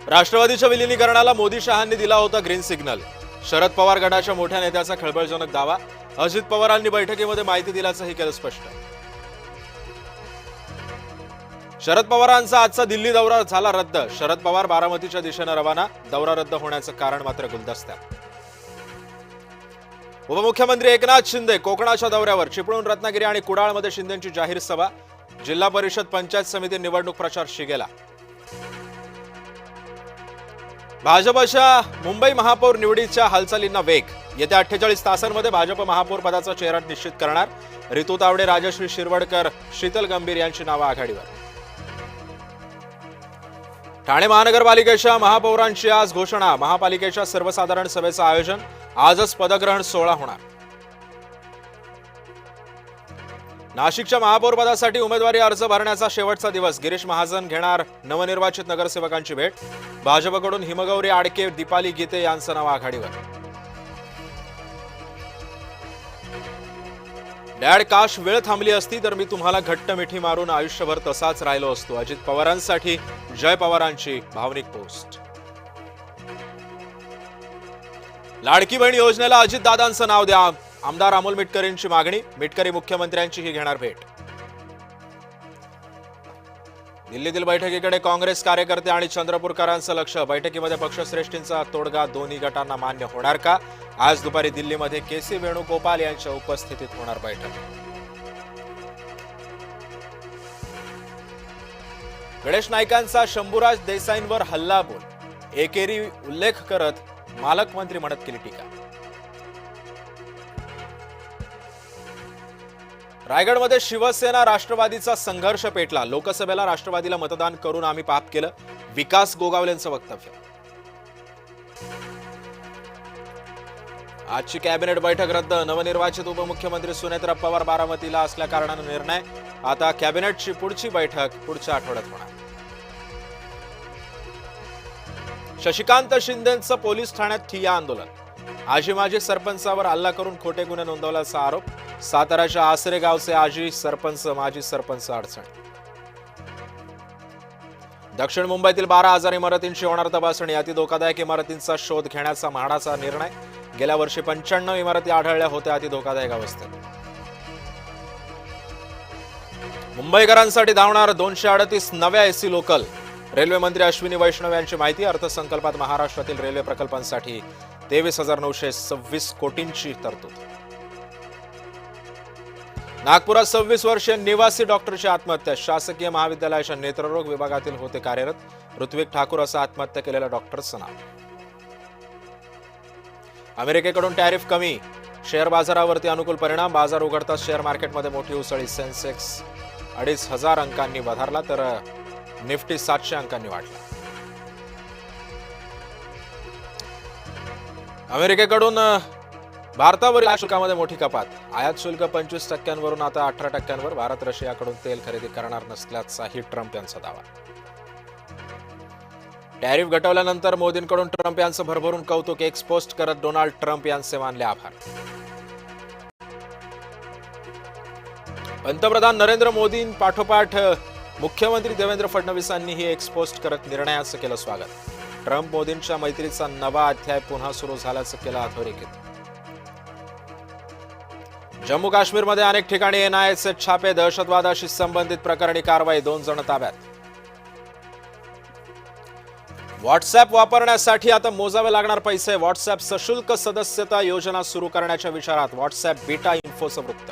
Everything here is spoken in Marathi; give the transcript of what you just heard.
राष्ट्रवादीच्या विलीनीकरणाला मोदी शहांनी दिला होता ग्रीन सिग्नल. शरद पवार गटाच्या मोठ्या नेत्याचा खळबळजनक दावा. अजित पवारांनी बैठकीमध्ये माहिती दिल्याचंही केलं स्पष्ट. शरद पवारांचा आजचा दिल्ली दौरा झाला रद्द. शरद पवार बारामतीच्या दिशेने रवाना. दौरा रद्द होण्याचं कारण मात्र गुलदस्त्यात. उपमुख्यमंत्री एकनाथ शिंदे कोकणाच्या दौऱ्यावर. चिपळूण, रत्नागिरी आणि कुडाळमध्ये शिंदेंची जाहीर सभा. जिल्हा परिषद पंचायत समिती निवडणूक प्रचार शिगेला. भाजपच्या मुंबई महापौर निवडीच्या हालचालींना वेग. येत्या 48 तासांमध्ये भाजप महापौर पदाचा चेहरा निश्चित करणार. रितू तावडे, राजश्री शिरवडकर, शीतल गंभीर यांची नावं आघाडीवर. ठाणे महानगरपालिकेच्या महापौरांची आज घोषणा. महापालिकेच्या सर्वसाधारण सभेचं आयोजन. आजच पदग्रहण सोहळा होणार. नाशिकच्या महापौर पदासाठी उमेदवारी अर्ज भरण्याचा शेवटचा दिवस. गिरीश महाजन घेणार नवनिर्वाचित नगरसेवकांची भेट. भाजपकडून हिमगौरी आडके, दीपाली गीते यांचं नाव आघाडीवर. डॅड, काश वेळ थांबली असती तर मी तुम्हाला घट्ट मिठी मारून आयुष्यभर तसाच राहिलो असतो. अजित पवारांसाठी जय पवारांची भावनिक पोस्ट. लाडकी बहीण योजनेला अजितदादांचं नाव द्या. आमदार अमोल मिटकरींची मागणी. मिटकरी मुख्यमंत्र्यांचीही घेणार भेट. दिल्लीतील बैठकीकडे काँग्रेस कार्यकर्ते आणि चंद्रपूरकरांचं लक्ष. बैठकीमध्ये पक्षश्रेष्ठींचा तोडगा दोन्ही गटांना मान्य होणार का? आज दुपारी दिल्लीमध्ये के.सी. वेणुगोपाल यांच्या उपस्थितीत होणार बैठक. गणेश नाईकांचा शंभूराज देसाईंवर हल्लाबोल. एकेरी उल्लेख करत मालकमंत्री म्हणत केली टीका. रायगडमध्ये शिवसेना राष्ट्रवादीचा संघर्ष पेटला. लोकसभेला राष्ट्रवादीला मतदान करून आम्ही पाप केलं. विकास गोगावलेंचं वक्तव्य. आजची कॅबिनेट बैठक रद्द. नवनिर्वाचित उपमुख्यमंत्री सुनेत्रा पवार बारामतीला असल्या कारणाने निर्णय. आता कॅबिनेटची पुढची बैठक पुढच्या आठवड्यात होणार. शशिकांत शिंदेंचं पोलीस ठाण्यात ठिय्या आंदोलन. आजी माजी सरपंचावर हल्ला करून खोटे गुन्हे नोंदवल्याचा आरोप. साताराच्या आसरे गावचे आजी सरपंच, माजी सरपंच अडचण. दक्षिण मुंबईतील 12,000 इमारतींची होणार तपासणी. अति धोकादायक इमारतींचा शोध घेण्याचा म्हाडाचा निर्णय. गेल्या वर्षी 95 इमारती आढळल्या होत्या अति धोकादायक अवस्थेत. मुंबईकरांसाठी धावणार 238 नव्या एसी लोकल. रेल्वे मंत्री अश्विनी वैष्णव यांची माहिती. अर्थसंकल्पात महाराष्ट्रातील रेल्वे प्रकल्पांसाठी 23,926 कोटींची तरतूद. नागपुरात 26 वर्षीय निवासी डॉक्टरची आत्महत्या. शासकीय महाविद्यालयाच्या नेत्ररोग विभागातील होते कार्यरत. ऋत्विक ठाकूर असं आत्महत्या केलेल्या डॉक्टरचं नाव. अमेरिकेकडून टॅरिफ कमी. शेअर बाजारावरती अनुकूल परिणाम. बाजार उघडताच शेअर मार्केटमध्ये मोठी उसळी. सेन्सेक्स 2,500 अंकांनी वधारला तर निफ्टी 700 अंकांनी वाढला. अमेरिकेकडून भारतावरील आयात शुल्कामध्ये मोठी कपात. आयात शुल्क 25% आता 18%. भारत रशियाकडून तेल खरेदी करणार नसल्याचाही ट्रम्प यांचा दावा. टॅरिफ घटवल्यानंतर मोदींकडून ट्रम्प यांचं भरभरून कौतुक. एक्स पोस्ट करत डोनाल्ड ट्रम्प यांचे मानले आभार. पंतप्रधान नरेंद्र मोदींपाठोपाठ मुख्यमंत्री देवेंद्र फडणवीसांनीही एक्स पोस्ट करत निर्णयाचं केलं स्वागत. ट्रम्प मोदींच्या मैत्रीचा नवा अध्याय पुन्हा सुरू झाल्याचं केलं अधोरेखित. जम्मू काश्मीरमध्ये अनेक ठिकाणी एनआयएचे छापे. दहशतवादाशी संबंधित प्रकरणी कारवाई. 2 जण ताब्यात. व्हॉट्सअॅप वापरण्यासाठी आता मोजावे लागणार पैसे. व्हॉट्सअॅप सशुल्क सदस्यता योजना सुरू करण्याच्या विचारात. व्हॉट्सअॅप बीटा इन्फोचं वृत्त.